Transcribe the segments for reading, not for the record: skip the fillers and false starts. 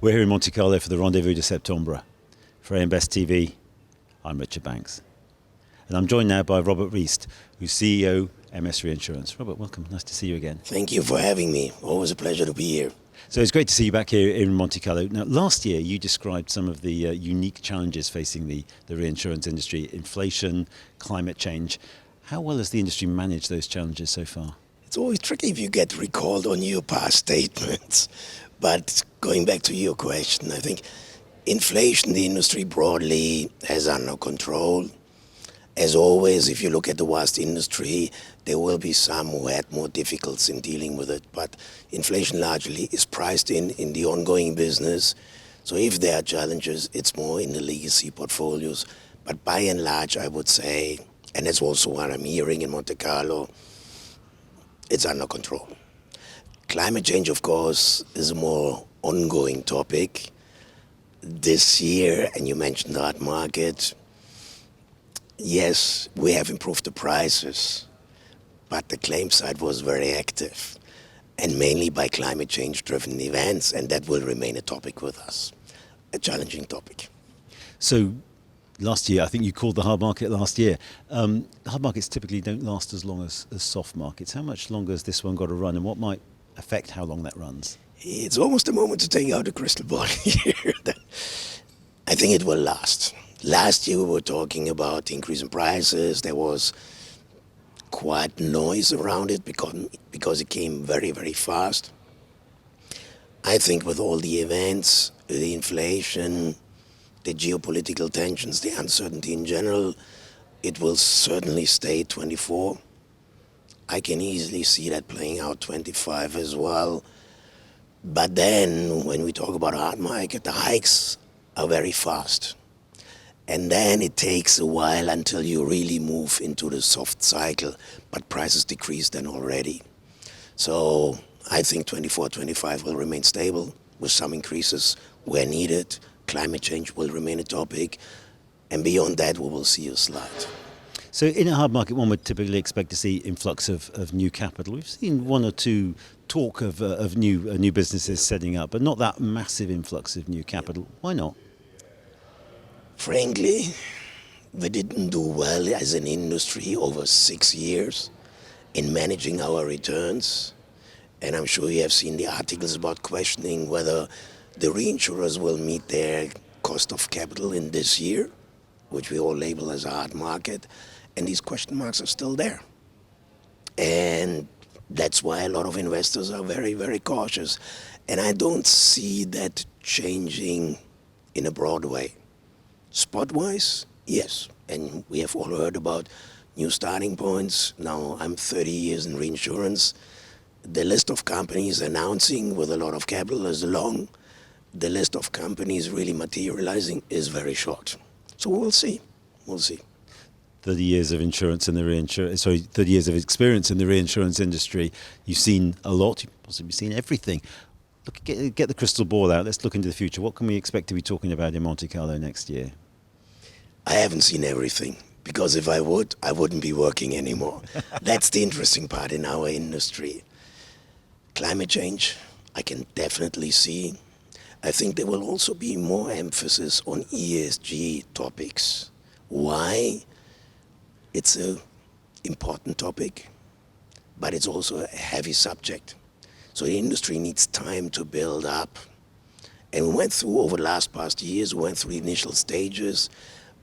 We're here in Monte Carlo for the Rendez-Vous de Septembre. For AM Best TV, I'm Richard Banks. And I'm joined now by Robert Wiest, who's CEO, MS Reinsurance. Robert, welcome. Nice to see you again. Thank you for having me. Always a pleasure to be here. So it's great to see you back here in Monte Carlo. Now, last year you described some of the unique challenges facing the reinsurance industry: inflation, climate change. How well has the industry managed those challenges so far? It's always tricky if you get recalled on your past statements. But going back to your question, I think inflation, the industry broadly has under control. As always, if you look at the vast industry, there will be some who had more difficulties in dealing with it. But inflation largely is priced in the ongoing business. So if there are challenges, it's more in the legacy portfolios. But by and large, I would say, and that's also what I'm hearing in Monte Carlo, it's under control. Climate change, of course, is a more ongoing topic. This year, and you mentioned the hard market, yes, we have improved the prices, but the claim side was very active, and mainly by climate change-driven events, and that will remain a topic with us, a challenging topic. So last year, I think you called the hard market last year. Hard markets typically don't last as long as soft markets. How much longer has this one got to run, and what might affect how long that runs? It's almost a moment to take out a crystal ball here. I think it will last. Last year we were talking about increase in prices. There was quite noise around it because it came very, very fast. I think with all the events, the inflation, the geopolitical tensions, the uncertainty in general, it will certainly stay 24. I can easily see that playing out 25 as well. But then when we talk about hard market, the hikes are very fast. And then it takes a while until you really move into the soft cycle, but prices decrease then already. So I think 24, 25 will remain stable with some increases where needed. Climate change will remain a topic. And beyond that, we will see a slide. So in a hard market, one would typically expect to see influx of new capital. We've seen one or two talk of new businesses setting up, but not that massive influx of new capital. Why not? Frankly, we didn't do well as an industry over 6 years in managing our returns. And I'm sure you have seen the articles about questioning whether the reinsurers will meet their cost of capital in this year, which we all label as a hard market. And these question marks are still there. And that's why a lot of investors are very, very cautious. And I don't see that changing in a broad way. Spot-wise, yes. And we have all heard about new starting points. Now, I'm 30 years in reinsurance. The list of companies announcing with a lot of capital is long. The list of companies really materializing is very short. So we'll see. We'll see. 30 years of insurance in the reinsurance, 30 years of experience in the reinsurance industry. You've seen a lot. You've possibly seen everything. Look, get the crystal ball out. Let's look into the future. What can we expect to be talking about in Monte Carlo next year? I haven't seen everything, because if I would, I wouldn't be working anymore. That's the interesting part in our industry. Climate change, I can definitely see. I think there will also be more emphasis on ESG topics. Why? It's an important topic, but it's also a heavy subject. So the industry needs time to build up. And we went through, over the past years, we went through the initial stages,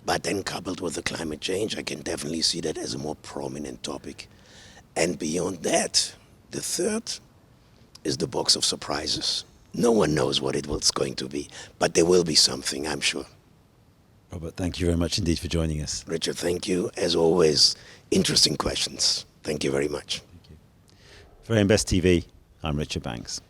but then coupled with the climate change, I can definitely see that as a more prominent topic. And beyond that, the third is the box of surprises. No one knows what it was going to be, but there will be something, I'm sure. Robert, thank you very much indeed for joining us. Richard, thank you. As always, interesting questions. Thank you very much. Thank you. For AM Best TV, I'm Richard Banks.